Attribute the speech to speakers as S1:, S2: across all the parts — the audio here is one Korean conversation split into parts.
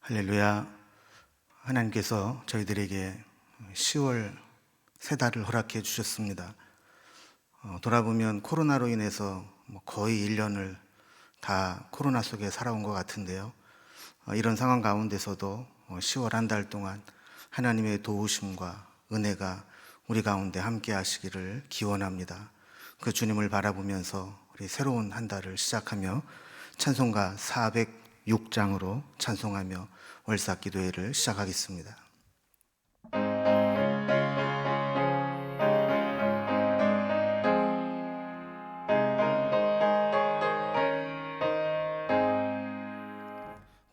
S1: 할렐루야. 하나님께서 저희들에게 10월 세 달을 허락해 주셨습니다. 돌아보면 코로나로 인해서 거의 1년을 다 코로나 속에 살아온 것 같은데요. 이런 상황 가운데서도 10월 한 달 동안 하나님의 도우심과 은혜가 우리 가운데 함께 하시기를 기원합니다. 그 주님을 바라보면서 우리 새로운 한 달을 시작하며 찬송가 406장으로 찬송하며 월삭 기도회를 시작하겠습니다.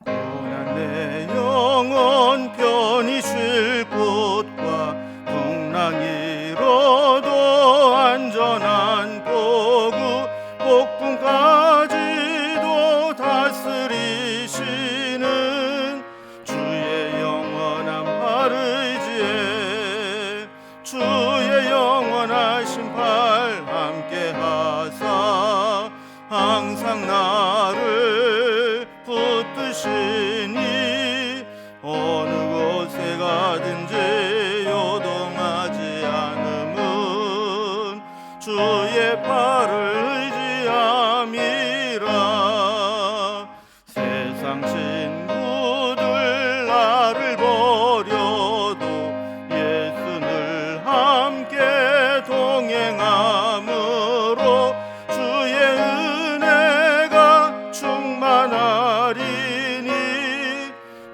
S1: 고난 내 영혼 편히 쉴 곳과 풍랑 이뤄도 안전한 보구 폭풍까지도 다스리시는 주의 영원한 팔 의지에 주의 영원하신 팔 함께 하사 항상 나를 붙드시니 어느 곳에 가든지 요동하지 않음은 주의 팔을 의지함이라. 세상 친구들 나를 버려도 예수 늘 함께 동행함으로 주의 은혜가 충만하리니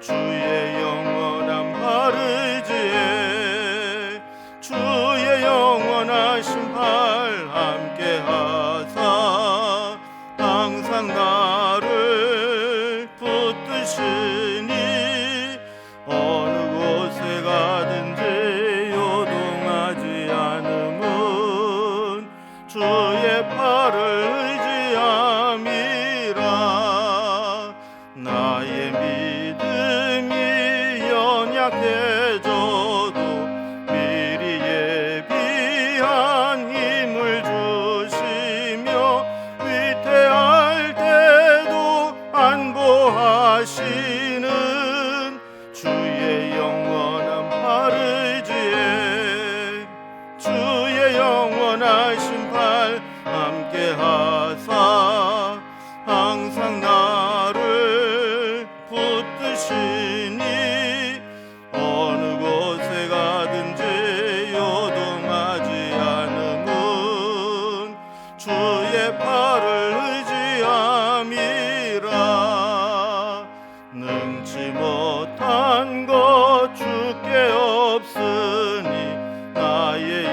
S1: 주의 영원한 팔 의지에 주의 영원하신 팔 함께 하사 항상 나를 붙드시니 어느 곳에 가든지 요동하지 않음은 주의 팔을 의지함이라. 나의 믿음이 연약해져도 미리 예비한 힘을 주시며 위태할 때도 안보하시는 주의 영원한 팔 의지에 주의 영원하신 팔 함께 하사 항상 나를 붙드시니 어느 곳에 가든지 요동하지 않음은 주의 팔을 의지함이라. 능치 못한 것 주께 없으니 나의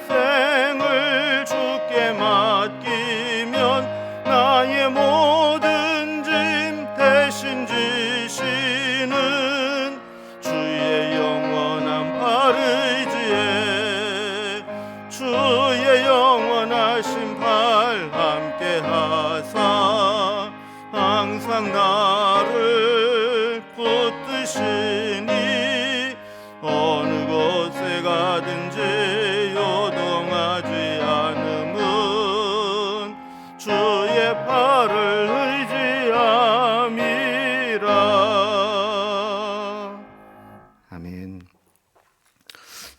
S1: 일생을 주께 맡기면 나의 모든 짐 대신 지시는 주의 영원한 팔 의지에 주의 영원하신 팔 함께 하사 항상 나를 붙드시니 어느 곳에 가든지 요동하지 않음은 주의 팔을 의지함이라. 아멘.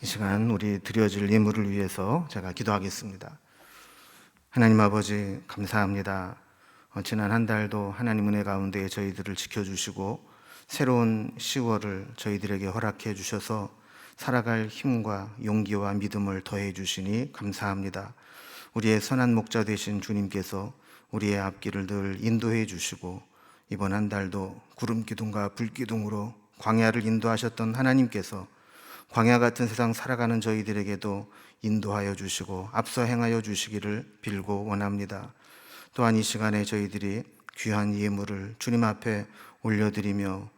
S1: 이 시간 우리 드려질 예물을 위해서 제가 기도하겠습니다. 하나님 아버지 감사합니다. 지난 한 달도 하나님 은혜 가운데 저희들을 지켜주시고 새로운 10월을 저희들에게 허락해 주셔서 살아갈 힘과 용기와 믿음을 더해 주시니 감사합니다. 우리의 선한 목자 되신 주님께서 우리의 앞길을 늘 인도해 주시고 이번 한 달도 구름 기둥과 불 기둥으로 광야를 인도하셨던 하나님께서 광야 같은 세상 살아가는 저희들에게도 인도하여 주시고 앞서 행하여 주시기를 빌고 원합니다. 또한 이 시간에 저희들이 귀한 예물을 주님 앞에 올려드리며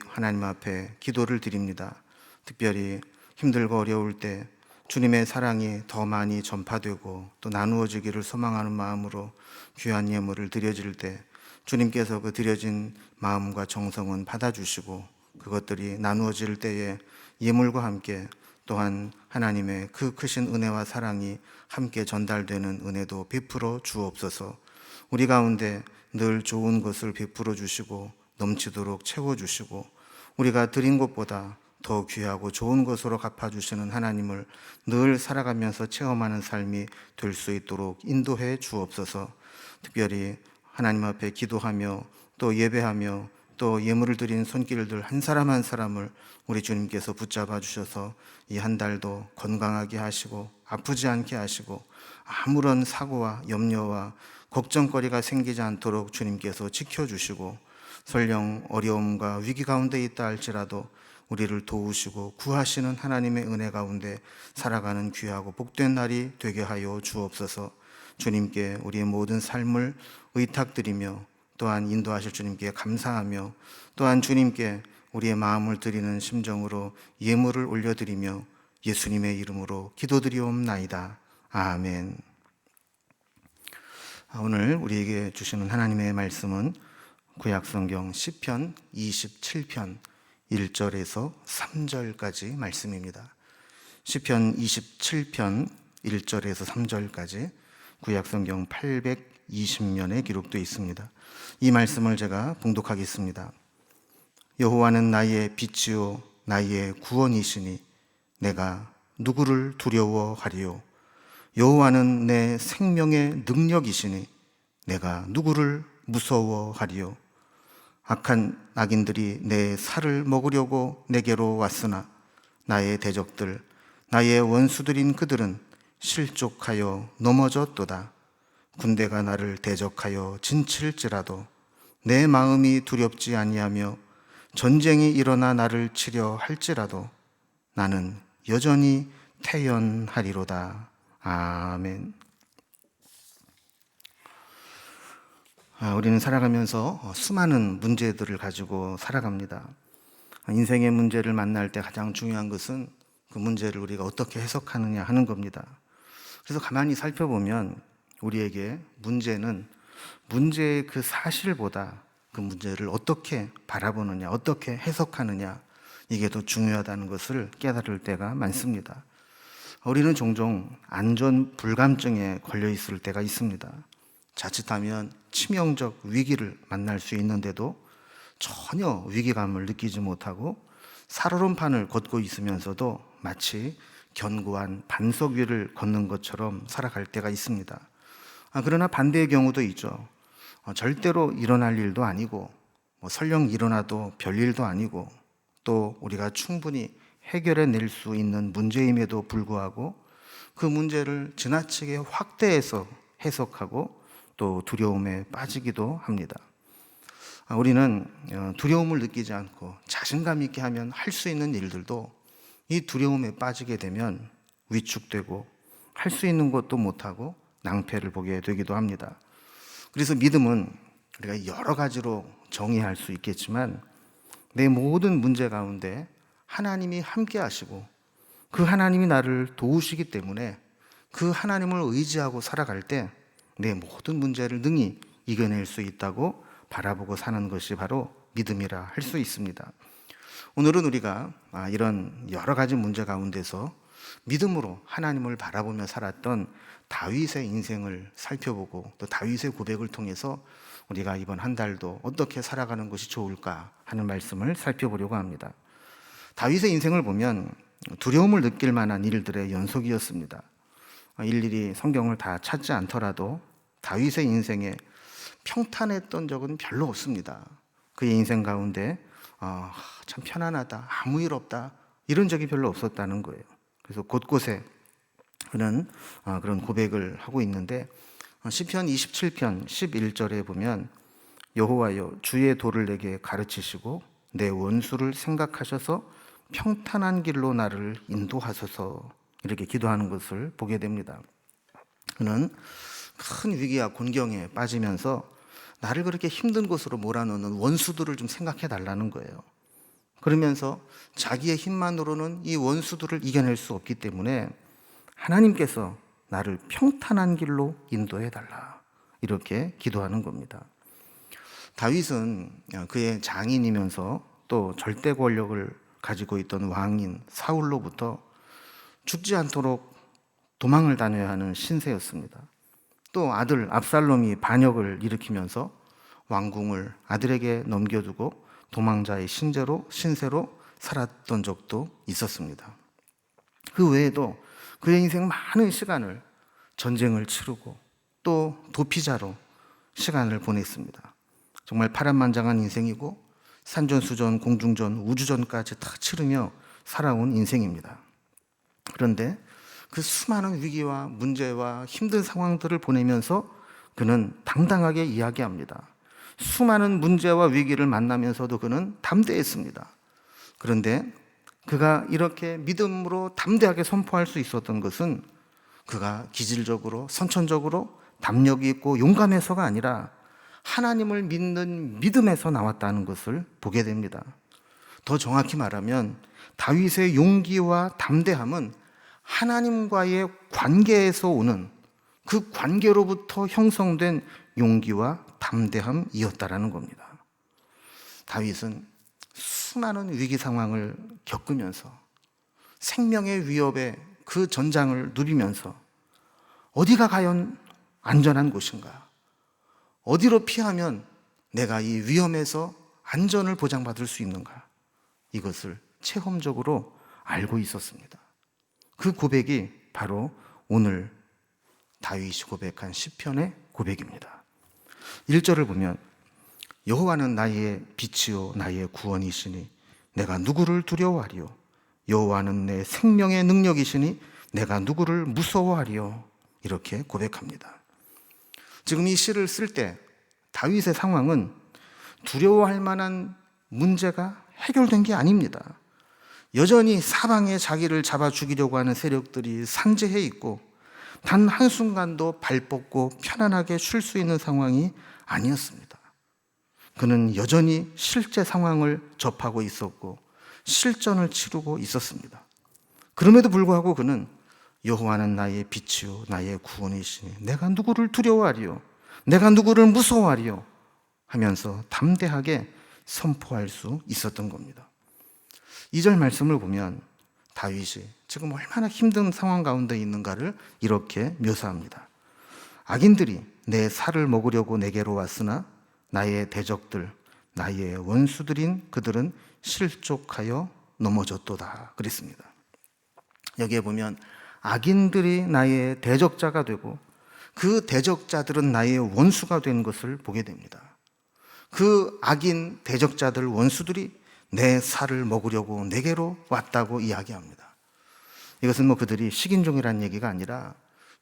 S1: 하나님 앞에 기도를 드립니다. 특별히 힘들고 어려울 때 주님의 사랑이 더 많이 전파되고 또 나누어지기를 소망하는 마음으로 귀한 예물을 드려질 때 주님께서 그 드려진 마음과 정성은 받아주시고 그것들이 나누어질 때에 예물과 함께 또한 하나님의 그 크신 은혜와 사랑이 함께 전달되는 은혜도 베풀어 주옵소서. 우리 가운데 늘 좋은 것을 베풀어 주시고 넘치도록 채워주시고 우리가 드린 것보다 더 귀하고 좋은 것으로 갚아주시는 하나님을 늘 살아가면서 체험하는 삶이 될 수 있도록 인도해 주옵소서. 특별히 하나님 앞에 기도하며 또 예배하며 또 예물을 드린 손길들 한 사람 한 사람을 우리 주님께서 붙잡아 주셔서 이 한 달도 건강하게 하시고 아프지 않게 하시고 아무런 사고와 염려와 걱정거리가 생기지 않도록 주님께서 지켜주시고 설령 어려움과 위기 가운데 있다 할지라도 우리를 도우시고 구하시는 하나님의 은혜 가운데 살아가는 귀하고 복된 날이 되게 하여 주옵소서. 주님께 우리의 모든 삶을 의탁드리며 또한 인도하실 주님께 감사하며 또한 주님께 우리의 마음을 드리는 심정으로 예물을 올려드리며 예수님의 이름으로 기도드리옵나이다. 아멘. 오늘 우리에게 주시는 하나님의 말씀은 구약성경 시편 27편 1절에서 3절까지 말씀입니다. 시편 27편 1절에서 3절까지 구약성경 820면에 기록되어 있습니다. 이 말씀을 제가 봉독하겠습니다. 여호와는 나의 빛이요 나의 구원이시니 내가 누구를 두려워하리요. 여호와는 내 생명의 능력이시니 내가 누구를 무서워하리요. 악한 악인들이 내 살을 먹으려고 내게로 왔으나 나의 대적들 나의 원수들인 그들은 실족하여 넘어졌도다. 군대가 나를 대적하여 진칠지라도 내 마음이 두렵지 아니하며 전쟁이 일어나 나를 치려 할지라도 나는 여전히 태연하리로다. 아멘. 우리는 살아가면서 수많은 문제들을 가지고 살아갑니다. 인생의 문제를 만날 때 가장 중요한 것은 그 문제를 우리가 어떻게 해석하느냐 하는 겁니다. 그래서 가만히 살펴보면 우리에게 문제는 문제의 그 사실보다 그 문제를 어떻게 바라보느냐, 어떻게 해석하느냐, 이게 더 중요하다는 것을 깨달을 때가 많습니다. 우리는 종종 안전 불감증에 걸려 있을 때가 있습니다. 자칫하면 치명적 위기를 만날 수 있는데도 전혀 위기감을 느끼지 못하고 살얼음판을 걷고 있으면서도 마치 견고한 반석 위를 걷는 것처럼 살아갈 때가 있습니다. 그러나 반대의 경우도 있죠. 절대로 일어날 일도 아니고 설령 일어나도 별일도 아니고 또 우리가 충분히 해결해낼 수 있는 문제임에도 불구하고 그 문제를 지나치게 확대해서 해석하고 또 두려움에 빠지기도 합니다. 우리는 두려움을 느끼지 않고 자신감 있게 하면 할 수 있는 일들도 이 두려움에 빠지게 되면 위축되고 할 수 있는 것도 못하고 낭패를 보게 되기도 합니다. 그래서 믿음은 우리가 여러 가지로 정의할 수 있겠지만 내 모든 문제 가운데 하나님이 함께 하시고 그 하나님이 나를 도우시기 때문에 그 하나님을 의지하고 살아갈 때 내 모든 문제를 능히 이겨낼 수 있다고 바라보고 사는 것이 바로 믿음이라 할 수 있습니다. 오늘은 우리가 이런 여러 가지 문제 가운데서 믿음으로 하나님을 바라보며 살았던 다윗의 인생을 살펴보고 또 다윗의 고백을 통해서 우리가 이번 한 달도 어떻게 살아가는 것이 좋을까 하는 말씀을 살펴보려고 합니다. 다윗의 인생을 보면 두려움을 느낄 만한 일들의 연속이었습니다. 일일이 성경을 다 찾지 않더라도 다윗의 인생에 평탄했던 적은 별로 없습니다. 그의 인생 가운데 참 편안하다, 아무 일 없다 이런 적이 별로 없었다는 거예요. 그래서 곳곳에 그런 고백을 하고 있는데 시편 27편 11절에 보면 여호와여 주의 도를 내게 가르치시고 내 원수를 생각하셔서 평탄한 길로 나를 인도하소서 이렇게 기도하는 것을 보게 됩니다. 그는 큰 위기와 곤경에 빠지면서 나를 그렇게 힘든 곳으로 몰아넣는 원수들을 좀 생각해 달라는 거예요. 그러면서 자기의 힘만으로는 이 원수들을 이겨낼 수 없기 때문에 하나님께서 나를 평탄한 길로 인도해 달라 이렇게 기도하는 겁니다. 다윗은 그의 장인이면서 또 절대 권력을 가지고 있던 왕인 사울로부터 죽지 않도록 도망을 다녀야 하는 신세였습니다. 또 아들 압살롬이 반역을 일으키면서 왕궁을 아들에게 넘겨두고 도망자의 신세로 살았던 적도 있었습니다. 그 외에도 그의 인생 많은 시간을 전쟁을 치르고 또 도피자로 시간을 보냈습니다. 정말 파란만장한 인생이고 산전수전, 공중전, 우주전까지 다 치르며 살아온 인생입니다. 그런데 그 수많은 위기와 문제와 힘든 상황들을 보내면서 그는 당당하게 이야기합니다. 수많은 문제와 위기를 만나면서도 그는 담대했습니다. 그런데 그가 이렇게 믿음으로 담대하게 선포할 수 있었던 것은 그가 기질적으로, 선천적으로 담력이 있고 용감해서가 아니라 하나님을 믿는 믿음에서 나왔다는 것을 보게 됩니다. 더 정확히 말하면 다윗의 용기와 담대함은 하나님과의 관계에서 오는 그 관계로부터 형성된 용기와 담대함이었다라는 겁니다. 다윗은 수많은 위기 상황을 겪으면서 생명의 위협에 그 전장을 누비면서 어디가 과연 안전한 곳인가? 어디로 피하면 내가 이 위험에서 안전을 보장받을 수 있는가? 이것을 체험적으로 알고 있었습니다. 그 고백이 바로 오늘 다윗이 고백한 시편의 고백입니다. 1절을 보면 여호와는 나의 빛이요 나의 구원이시니 내가 누구를 두려워하리요? 여호와는 내 생명의 능력이시니 내가 누구를 무서워하리요? 이렇게 고백합니다. 지금 이 시를 쓸 때 다윗의 상황은 두려워할 만한 문제가 해결된 게 아닙니다. 여전히 사방에 자기를 잡아 죽이려고 하는 세력들이 산재해 있고 단 한순간도 발 뻗고 편안하게 쉴 수 있는 상황이 아니었습니다. 그는 여전히 실제 상황을 접하고 있었고 실전을 치르고 있었습니다. 그럼에도 불구하고 그는 여호와는 나의 빛이요 나의 구원이시니 내가 누구를 두려워하리요? 내가 누구를 무서워하리요? 하면서 담대하게 선포할 수 있었던 겁니다. 2절 말씀을 보면 다윗이 지금 얼마나 힘든 상황 가운데 있는가를 이렇게 묘사합니다. 악인들이 내 살을 먹으려고 내게로 왔으나 나의 대적들, 나의 원수들인 그들은 실족하여 넘어졌도다 그랬습니다. 여기에 보면 악인들이 나의 대적자가 되고 그 대적자들은 나의 원수가 된 것을 보게 됩니다. 그 악인 대적자들 원수들이 내 살을 먹으려고 내게로 왔다고 이야기합니다. 이것은 그들이 식인종이라는 얘기가 아니라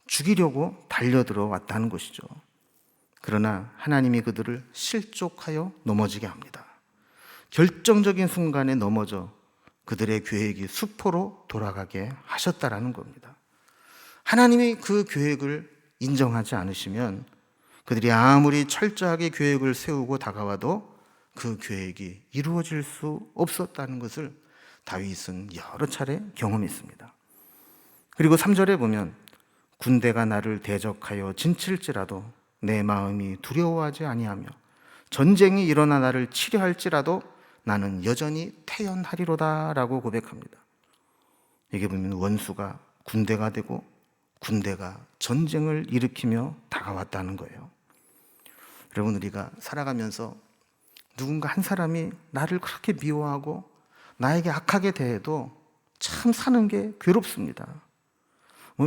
S1: 죽이려고 달려들어 왔다는 것이죠. 그러나 하나님이 그들을 실족하여 넘어지게 합니다. 결정적인 순간에 넘어져 그들의 계획이 수포로 돌아가게 하셨다라는 겁니다. 하나님이 그 계획을 인정하지 않으시면 그들이 아무리 철저하게 계획을 세우고 다가와도 그 계획이 이루어질 수 없었다는 것을 다윗은 여러 차례 경험했습니다. 그리고 3절에 보면 군대가 나를 대적하여 진칠지라도 내 마음이 두려워하지 아니하며 전쟁이 일어나 나를 치려 할지라도 나는 여전히 태연하리로다 라고 고백합니다. 여기 보면 원수가 군대가 되고 군대가 전쟁을 일으키며 다가왔다는 거예요. 여러분, 우리가 살아가면서 누군가 한 사람이 나를 그렇게 미워하고 나에게 악하게 대해도 참 사는 게 괴롭습니다.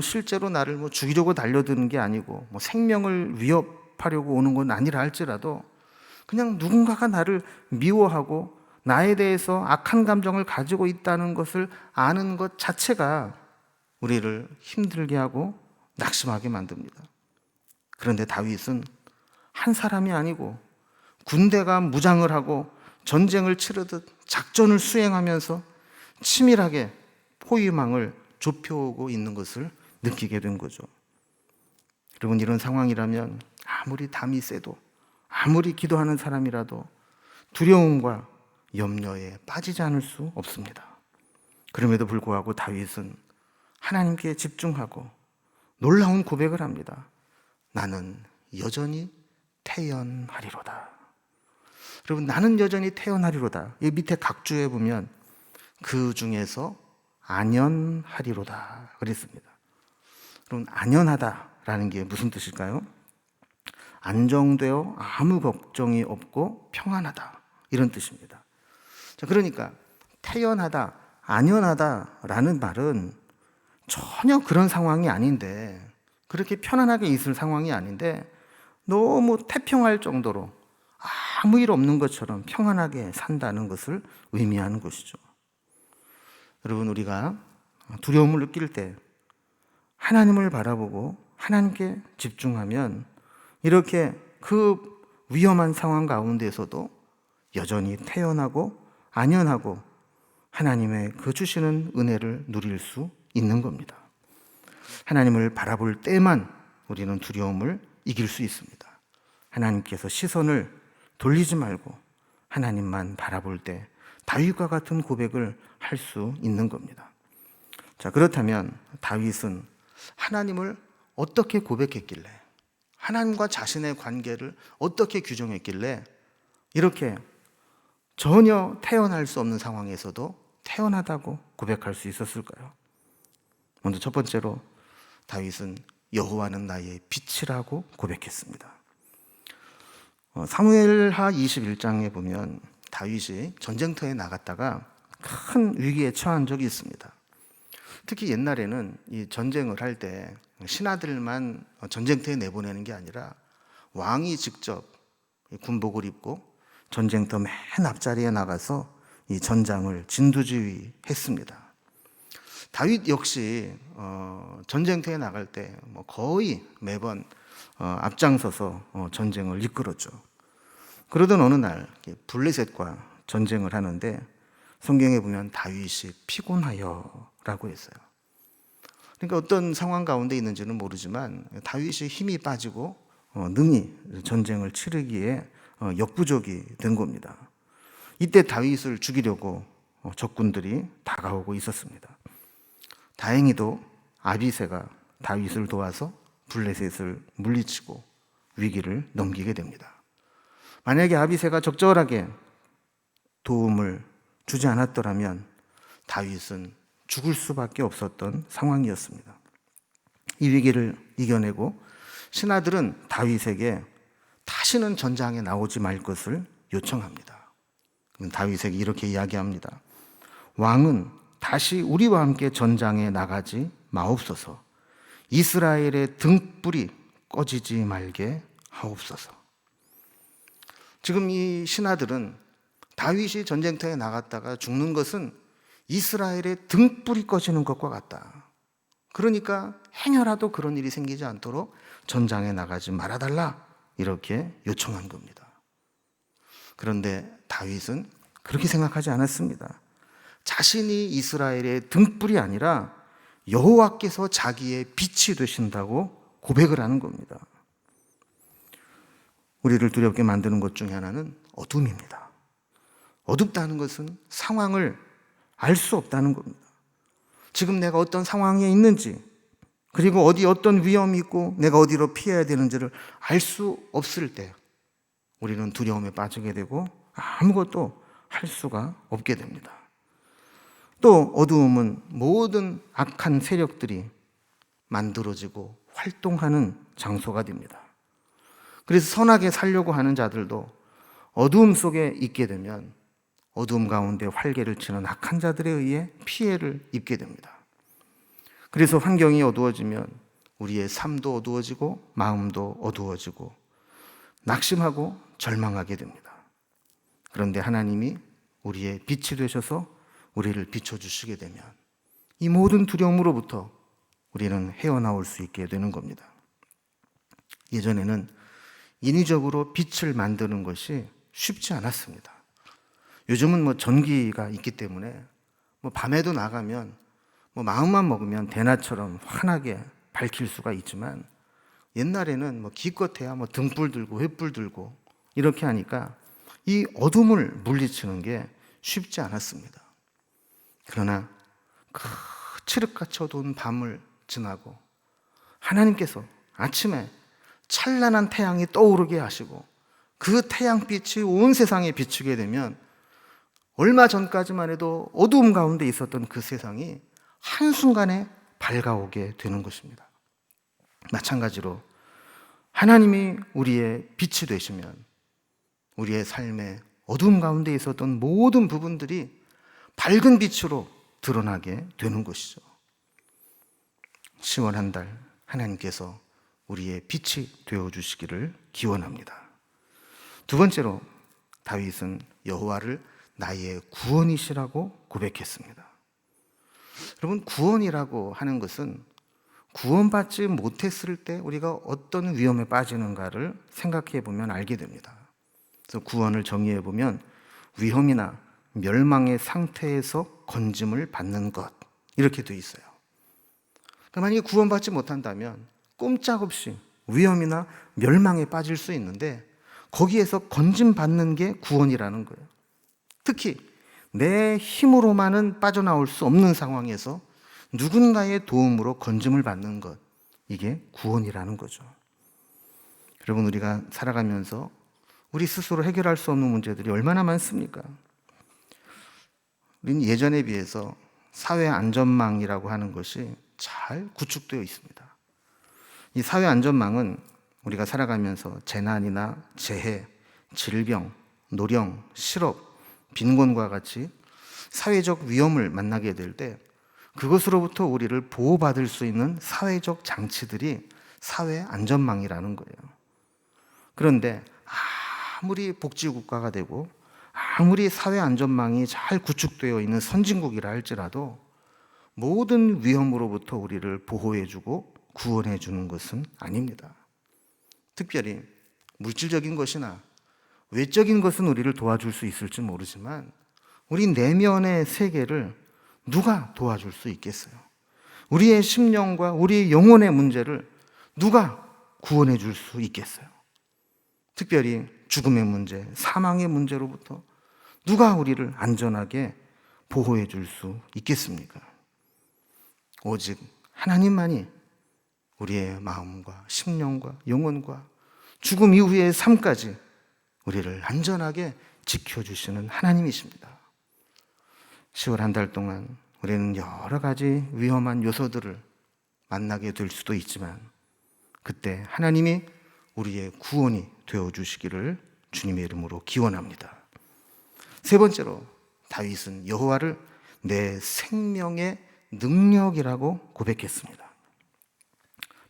S1: 실제로 나를 죽이려고 달려드는 게 아니고 생명을 위협하려고 오는 건 아니라 할지라도 그냥 누군가가 나를 미워하고 나에 대해서 악한 감정을 가지고 있다는 것을 아는 것 자체가 우리를 힘들게 하고 낙심하게 만듭니다. 그런데 다윗은 한 사람이 아니고 군대가 무장을 하고 전쟁을 치르듯 작전을 수행하면서 치밀하게 포위망을 좁혀오고 있는 것을 느끼게 된 거죠. 여러분, 이런 상황이라면 아무리 담이 세도 아무리 기도하는 사람이라도 두려움과 염려에 빠지지 않을 수 없습니다. 그럼에도 불구하고 다윗은 하나님께 집중하고 놀라운 고백을 합니다. 나는 여전히 태연하리로다. 여러분, 나는 여전히 태연하리로다. 이 밑에 각주에 보면 그 중에서 안연하리로다 그랬습니다. 여러분, 안연하다라는 게 무슨 뜻일까요? 안정되어 아무 걱정이 없고 평안하다, 이런 뜻입니다. 자, 그러니까 태연하다, 안연하다라는 말은 전혀 그런 상황이 아닌데, 그렇게 편안하게 있을 상황이 아닌데 너무 태평할 정도로 아무 일 없는 것처럼 평안하게 산다는 것을 의미하는 것이죠. 여러분, 우리가 두려움을 느낄 때 하나님을 바라보고 하나님께 집중하면 이렇게 그 위험한 상황 가운데서도 여전히 태연하고 안연하고 하나님의 그 주시는 은혜를 누릴 수 있는 겁니다. 하나님을 바라볼 때만 우리는 두려움을 이길 수 있습니다. 하나님께서 시선을 돌리지 말고 하나님만 바라볼 때 다윗과 같은 고백을 할 수 있는 겁니다. 자, 그렇다면 다윗은 하나님을 어떻게 고백했길래, 하나님과 자신의 관계를 어떻게 규정했길래 이렇게 전혀 태어날 수 없는 상황에서도 태어나다고 고백할 수 있었을까요? 먼저 첫 번째로 다윗은 여호와는 나의 빛이라고 고백했습니다. 사무엘하 21장에 보면 다윗이 전쟁터에 나갔다가 큰 위기에 처한 적이 있습니다. 특히 옛날에는 이 전쟁을 할 때 신하들만 전쟁터에 내보내는 게 아니라 왕이 직접 군복을 입고 전쟁터 맨 앞자리에 나가서 이 전장을 진두지휘했습니다. 다윗 역시 전쟁터에 나갈 때 거의 매번 앞장서서 전쟁을 이끌었죠. 그러던 어느 날 블레셋과 전쟁을 하는데 성경에 보면 다윗이 피곤하여라고 했어요. 그러니까 어떤 상황 가운데 있는지는 모르지만 다윗이 힘이 빠지고 능히 전쟁을 치르기에 역부족이 된 겁니다. 이때 다윗을 죽이려고 적군들이 다가오고 있었습니다. 다행히도 아비새가 다윗을 도와서 블레셋을 물리치고 위기를 넘기게 됩니다. 만약에 아비새가 적절하게 도움을 주지 않았더라면 다윗은 죽을 수밖에 없었던 상황이었습니다. 이 위기를 이겨내고 신하들은 다윗에게 다시는 전장에 나오지 말 것을 요청합니다. 다윗에게 이렇게 이야기합니다. 왕은 다시 우리와 함께 전장에 나가지 마옵소서. 이스라엘의 등불이 꺼지지 말게 하옵소서. 지금 이 신하들은 다윗이 전쟁터에 나갔다가 죽는 것은 이스라엘의 등불이 꺼지는 것과 같다. 그러니까 행여라도 그런 일이 생기지 않도록 전장에 나가지 말아달라, 이렇게 요청한 겁니다. 그런데 다윗은 그렇게 생각하지 않았습니다. 자신이 이스라엘의 등불이 아니라 여호와께서 자기의 빛이 되신다고 고백을 하는 겁니다. 우리를 두렵게 만드는 것 중에 하나는 어둠입니다. 어둡다는 것은 상황을 알 수 없다는 겁니다. 지금 내가 어떤 상황에 있는지, 그리고 어디 어떤 위험이 있고 내가 어디로 피해야 되는지를 알 수 없을 때 우리는 두려움에 빠지게 되고 아무것도 할 수가 없게 됩니다. 또 어두움은 모든 악한 세력들이 만들어지고 활동하는 장소가 됩니다. 그래서 선하게 살려고 하는 자들도 어두움 속에 있게 되면 어두움 가운데 활개를 치는 악한 자들에 의해 피해를 입게 됩니다. 그래서 환경이 어두워지면 우리의 삶도 어두워지고 마음도 어두워지고 낙심하고 절망하게 됩니다. 그런데 하나님이 우리의 빛이 되셔서 우리를 비춰주시게 되면 이 모든 두려움으로부터 우리는 헤어나올 수 있게 되는 겁니다. 예전에는 인위적으로 빛을 만드는 것이 쉽지 않았습니다. 요즘은 전기가 있기 때문에 밤에도 나가면 마음만 먹으면 대낮처럼 환하게 밝힐 수가 있지만 옛날에는 기껏해야 등불 들고 횃불 들고 이렇게 하니까 이 어둠을 물리치는 게 쉽지 않았습니다. 그러나 그 칠흑같이 어두운 밤을 지나고 하나님께서 아침에 찬란한 태양이 떠오르게 하시고 그 태양빛이 온 세상에 비추게 되면 얼마 전까지만 해도 어두움 가운데 있었던 그 세상이 한순간에 밝아오게 되는 것입니다. 마찬가지로 하나님이 우리의 빛이 되시면 우리의 삶에 어두움 가운데 있었던 모든 부분들이 밝은 빛으로 드러나게 되는 것이죠. 10월 한 달 하나님께서 우리의 빛이 되어주시기를 기원합니다. 두 번째로 다윗은 여호와를 나의 구원이시라고 고백했습니다. 여러분, 구원이라고 하는 것은 구원받지 못했을 때 우리가 어떤 위험에 빠지는가를 생각해 보면 알게 됩니다. 그래서 구원을 정의해 보면 위험이나 멸망의 상태에서 건짐을 받는 것, 이렇게 되어 있어요. 그러니까 만약에 구원받지 못한다면 꼼짝없이 위험이나 멸망에 빠질 수 있는데 거기에서 건짐받는 게 구원이라는 거예요. 특히 내 힘으로만은 빠져나올 수 없는 상황에서 누군가의 도움으로 건짐을 받는 것, 이게 구원이라는 거죠. 여러분, 우리가 살아가면서 우리 스스로 해결할 수 없는 문제들이 얼마나 많습니까? 우리는 예전에 비해서 사회 안전망이라고 하는 것이 잘 구축되어 있습니다. 이 사회 안전망은 우리가 살아가면서 재난이나 재해, 질병, 노령, 실업, 빈곤과 같이 사회적 위험을 만나게 될 때 그것으로부터 우리를 보호받을 수 있는 사회적 장치들이 사회 안전망이라는 거예요. 그런데 아무리 복지국가가 되고 아무리 사회 안전망이 잘 구축되어 있는 선진국이라 할지라도 모든 위험으로부터 우리를 보호해주고 구원해주는 것은 아닙니다. 특별히 물질적인 것이나 외적인 것은 우리를 도와줄 수 있을지 모르지만 우리 내면의 세계를 누가 도와줄 수 있겠어요? 우리의 심령과 우리의 영혼의 문제를 누가 구원해 줄 수 있겠어요? 특별히 죽음의 문제, 사망의 문제로부터 누가 우리를 안전하게 보호해 줄 수 있겠습니까? 오직 하나님만이 우리의 마음과 심령과 영혼과 죽음 이후의 삶까지 우리를 안전하게 지켜주시는 하나님이십니다. 10월 한 달 동안 우리는 여러 가지 위험한 요소들을 만나게 될 수도 있지만 그때 하나님이 우리의 구원이 되어주시기를 주님의 이름으로 기원합니다. 세 번째로 다윗은 여호와를 내 생명의 능력이라고 고백했습니다.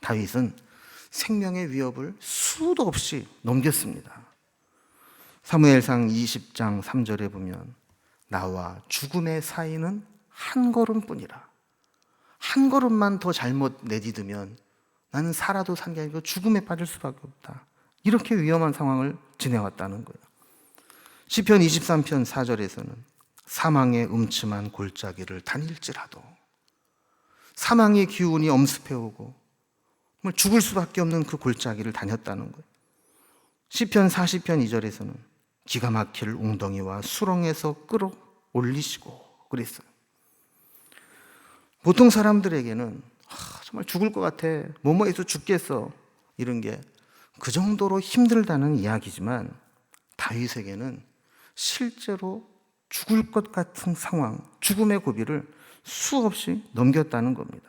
S1: 다윗은 생명의 위협을 수도 없이 넘겼습니다. 사무엘상 20장 3절에 보면 나와 죽음의 사이는 한 걸음뿐이라. 한 걸음만 더 잘못 내디디면 나는 살아도 산 게 아니고 죽음에 빠질 수밖에 없다. 이렇게 위험한 상황을 지내왔다는 거예요. 시편 23편 4절에서는 사망의 음침한 골짜기를 다닐지라도 사망의 기운이 엄습해오고 정말 죽을 수밖에 없는 그 골짜기를 다녔다는 거예요. 시편 40편 2절에서는 기가 막힐 웅덩이와 수렁에서 끌어올리시고 그랬어요. 보통 사람들에게는 정말 죽을 것 같아, 뭐뭐해서 죽겠어, 이런 게 그 정도로 힘들다는 이야기지만 다윗에게는 실제로 죽을 것 같은 상황, 죽음의 고비를 수없이 넘겼다는 겁니다.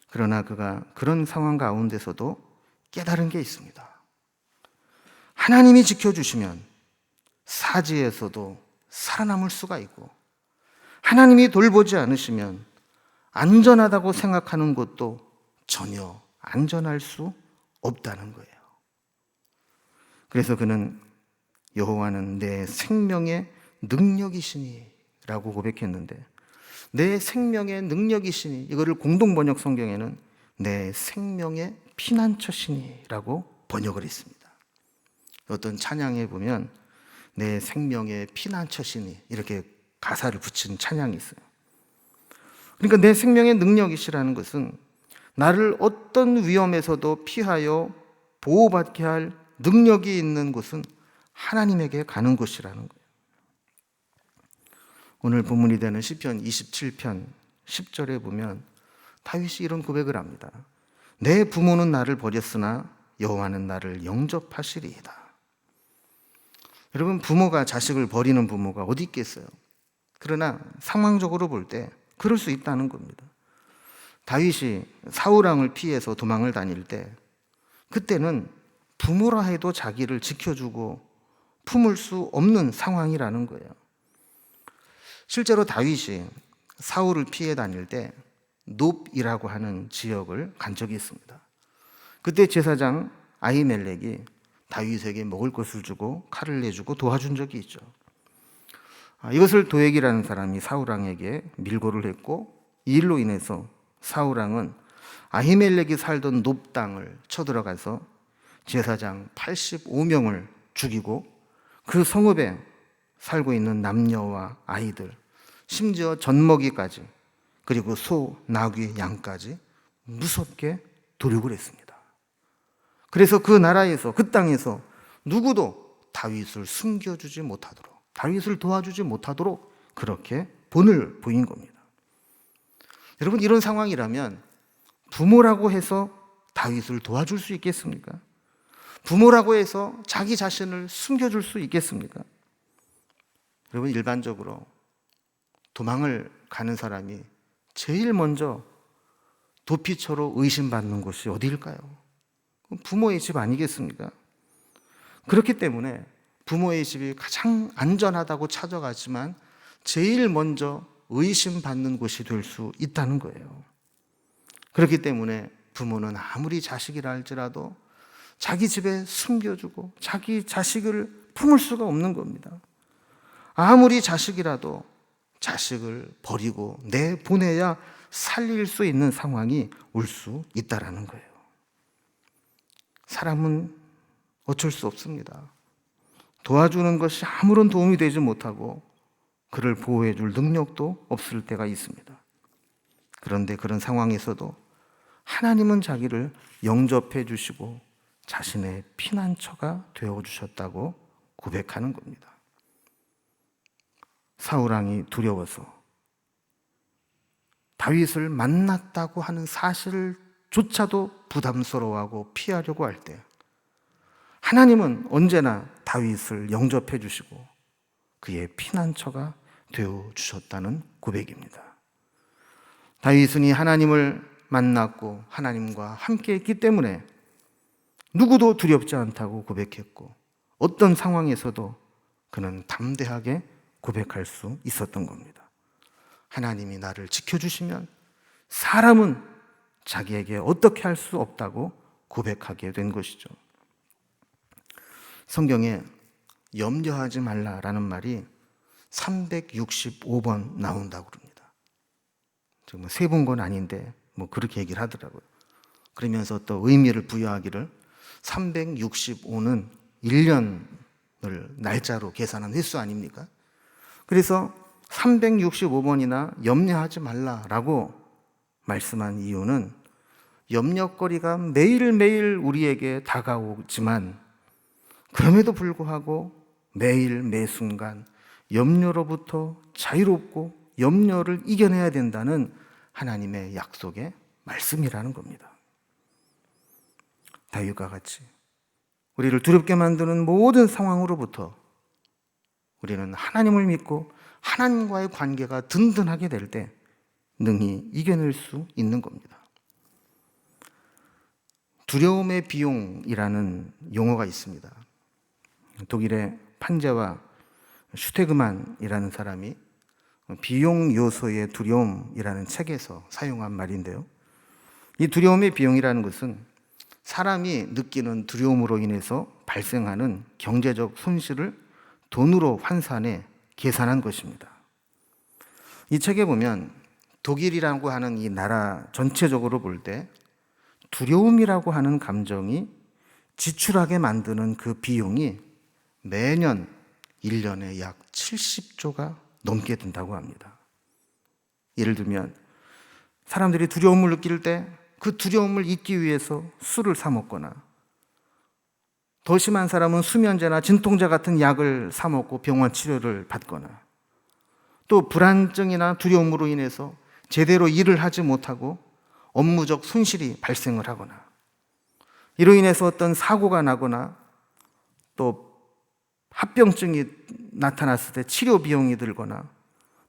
S1: 그러나 그가 그런 상황 가운데서도 깨달은 게 있습니다. 하나님이 지켜주시면 사지에서도 살아남을 수가 있고 하나님이 돌보지 않으시면 안전하다고 생각하는 것도 전혀 안전할 수 없다는 거예요. 그래서 그는 여호와는 내 생명의 능력이시니 라고 고백했는데 내 생명의 능력이시니, 이거를 공동번역 성경에는 내 생명의 피난처시니 라고 번역을 했습니다. 어떤 찬양에 보면 내 생명의 피난처시니 이렇게 가사를 붙인 찬양이 있어요. 그러니까 내 생명의 능력이시라는 것은 나를 어떤 위험에서도 피하여 보호받게 할 능력이 있는 곳은 하나님에게 가는 곳이라는 거예요. 오늘 본문이 되는 시편 27편 10절에 보면 다윗이 이런 고백을 합니다. 내 부모는 나를 버렸으나 여호와는 나를 영접하시리이다. 여러분, 부모가 자식을 버리는 부모가 어디 있겠어요? 그러나 상황적으로 볼 때 그럴 수 있다는 겁니다. 다윗이 사울왕을 피해서 도망을 다닐 때 그때는 부모라 해도 자기를 지켜주고 품을 수 없는 상황이라는 거예요. 실제로 다윗이 사울을 피해 다닐 때 놉이라고 하는 지역을 간 적이 있습니다. 그때 제사장 아히멜렉이 다윗에게 먹을 것을 주고 칼을 내주고 도와준 적이 있죠. 이것을 도액이라는 사람이 사울왕에게 밀고를 했고, 이 일로 인해서 사울왕은 아히멜렉이 살던 놉 땅을 쳐들어가서 제사장 85명을 죽이고 그 성읍에 살고 있는 남녀와 아이들, 심지어 젖먹이까지, 그리고 소, 나귀, 양까지 무섭게 도륙을 했습니다. 그래서 그 나라에서, 그 땅에서 누구도 다윗을 숨겨주지 못하도록, 다윗을 도와주지 못하도록 그렇게 본을 보인 겁니다. 여러분, 이런 상황이라면 부모라고 해서 다윗을 도와줄 수 있겠습니까? 부모라고 해서 자기 자신을 숨겨줄 수 있겠습니까? 여러분, 일반적으로 도망을 가는 사람이 제일 먼저 도피처로 의심받는 곳이 어디일까요? 부모의 집 아니겠습니까? 그렇기 때문에 부모의 집이 가장 안전하다고 찾아가지만 제일 먼저 의심받는 곳이 될 수 있다는 거예요. 그렇기 때문에 부모는 아무리 자식이라 할지라도 자기 집에 숨겨주고 자기 자식을 품을 수가 없는 겁니다. 아무리 자식이라도 자식을 버리고 내보내야 살릴 수 있는 상황이 올 수 있다는 거예요. 사람은 어쩔 수 없습니다. 도와주는 것이 아무런 도움이 되지 못하고 그를 보호해 줄 능력도 없을 때가 있습니다. 그런데 그런 상황에서도 하나님은 자기를 영접해 주시고 자신의 피난처가 되어 주셨다고 고백하는 겁니다. 사울왕이 두려워서 다윗을 만났다고 하는 사실조차도 부담스러워하고 피하려고 할 때 하나님은 언제나 다윗을 영접해 주시고 그의 피난처가 되어 주셨다는 고백입니다. 다윗은 이 하나님을 만났고 하나님과 함께 했기 때문에 누구도 두렵지 않다고 고백했고 어떤 상황에서도 그는 담대하게 고백할 수 있었던 겁니다. 하나님이 나를 지켜주시면 사람은 자기에게 어떻게 할 수 없다고 고백하게 된 것이죠. 성경에 염려하지 말라라는 말이 365번 나온다고 그럽니다. 정말 세 본 건 아닌데 그렇게 얘기를 하더라고요. 그러면서 또 의미를 부여하기를 365는 1년을 날짜로 계산한 횟수 아닙니까? 그래서 365번이나 염려하지 말라라고 말씀한 이유는 염려거리가 매일매일 우리에게 다가오지만 그럼에도 불구하고 매일 매순간 염려로부터 자유롭고 염려를 이겨내야 된다는 하나님의 약속의 말씀이라는 겁니다. 다윗과 같이 우리를 두렵게 만드는 모든 상황으로부터 우리는 하나님을 믿고 하나님과의 관계가 든든하게 될 때 능히 이겨낼 수 있는 겁니다. 두려움의 비용이라는 용어가 있습니다. 독일의 판제와 슈테그만이라는 사람이 비용 요소의 두려움이라는 책에서 사용한 말인데요. 이 두려움의 비용이라는 것은 사람이 느끼는 두려움으로 인해서 발생하는 경제적 손실을 돈으로 환산해 계산한 것입니다. 이 책에 보면 독일이라고 하는 이 나라 전체적으로 볼 때 두려움이라고 하는 감정이 지출하게 만드는 그 비용이 매년 1년에 약 70조가 넘게 든다고 합니다. 예를 들면 사람들이 두려움을 느낄 때 그 두려움을 잊기 위해서 술을 사 먹거나 더 심한 사람은 수면제나 진통제 같은 약을 사 먹고 병원 치료를 받거나 또 불안증이나 두려움으로 인해서 제대로 일을 하지 못하고 업무적 손실이 발생을 하거나 이로 인해서 어떤 사고가 나거나 또 합병증이 나타났을 때 치료 비용이 들거나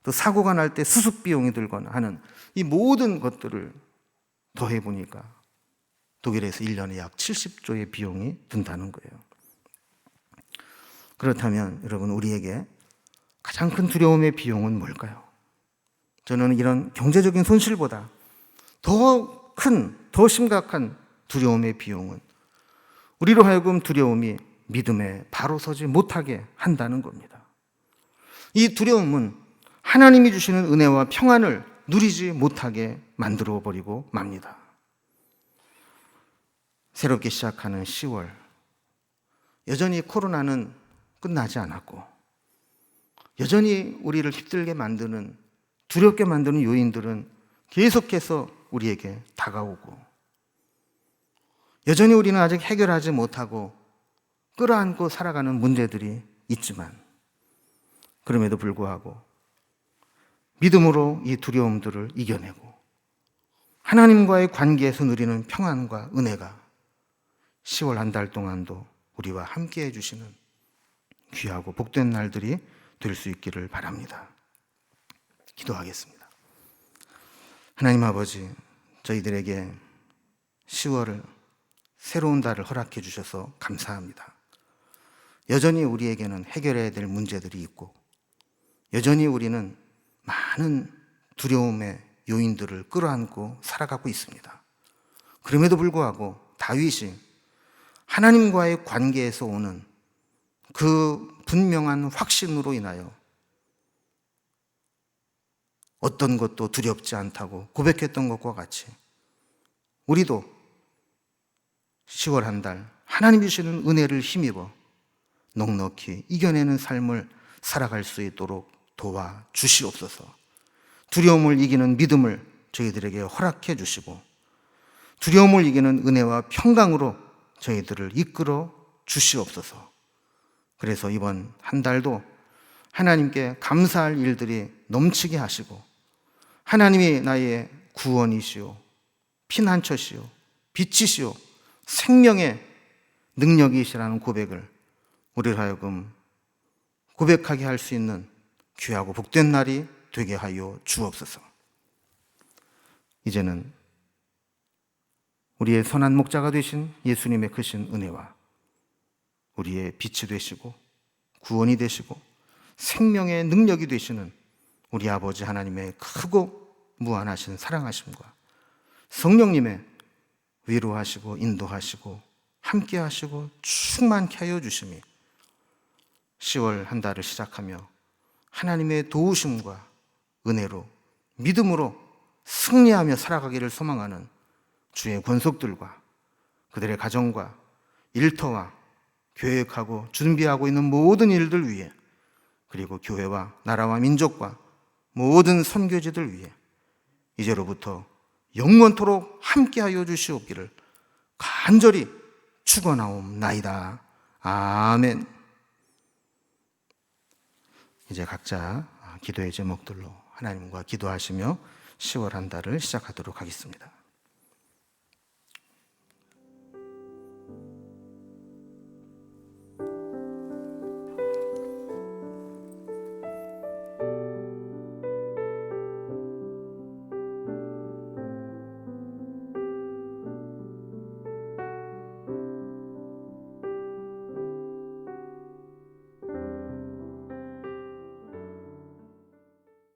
S1: 또 사고가 날 때 수습 비용이 들거나 하는 이 모든 것들을 더해 보니까 독일에서 1년에 약 70조의 비용이 든다는 거예요. 그렇다면 여러분, 우리에게 가장 큰 두려움의 비용은 뭘까요? 저는 이런 경제적인 손실보다 더 큰, 더 심각한 두려움의 비용은 우리로 하여금 두려움이 믿음에 바로 서지 못하게 한다는 겁니다. 이 두려움은 하나님이 주시는 은혜와 평안을 누리지 못하게 만들어 버리고 맙니다. 새롭게 시작하는 10월, 여전히 코로나는 끝나지 않았고, 여전히 우리를 힘들게 만드는, 두렵게 만드는 요인들은 계속해서 우리에게 다가오고, 여전히 우리는 아직 해결하지 못하고 끌어안고 살아가는 문제들이 있지만, 그럼에도 불구하고 믿음으로 이 두려움들을 이겨내고 하나님과의 관계에서 누리는 평안과 은혜가 10월 한 달 동안도 우리와 함께 해주시는 귀하고 복된 날들이 될 수 있기를 바랍니다. 기도하겠습니다. 하나님 아버지, 저희들에게 10월을 새로운 달을 허락해 주셔서 감사합니다. 여전히 우리에게는 해결해야 될 문제들이 있고, 여전히 우리는 많은 두려움의 요인들을 끌어안고 살아가고 있습니다. 그럼에도 불구하고 다윗이 하나님과의 관계에서 오는 그 분명한 확신으로 인하여 어떤 것도 두렵지 않다고 고백했던 것과 같이 우리도 10월 한 달 하나님이 주시는 은혜를 힘입어 넉넉히 이겨내는 삶을 살아갈 수 있도록 도와주시옵소서. 두려움을 이기는 믿음을 저희들에게 허락해 주시고, 두려움을 이기는 은혜와 평강으로 저희들을 이끌어 주시옵소서. 그래서 이번 한 달도 하나님께 감사할 일들이 넘치게 하시고, 하나님이 나의 구원이시오, 피난처시오, 빛이시오, 생명의 능력이시라는 고백을 우리를 하여금 고백하게 할 수 있는 귀하고 복된 날이 되게 하여 주옵소서. 이제는 우리의 선한 목자가 되신 예수님의 크신 은혜와 우리의 빛이 되시고 구원이 되시고 생명의 능력이 되시는 우리 아버지 하나님의 크고 무한하신 사랑하심과 성령님의 위로하시고 인도하시고 함께하시고 충만케 하여 주심이 10월 한 달을 시작하며 하나님의 도우심과 은혜로 믿음으로 승리하며 살아가기를 소망하는 주의 권속들과 그들의 가정과 일터와 계획하고 준비하고 있는 모든 일들 위해, 그리고 교회와 나라와 민족과 모든 선교지들 위해 이제로부터 영원토록 함께하여 주시옵기를 간절히 축원하옵나이다. 아멘. 이제 각자 기도의 제목들로 하나님과 기도하시며 10월 한 달을 시작하도록 하겠습니다.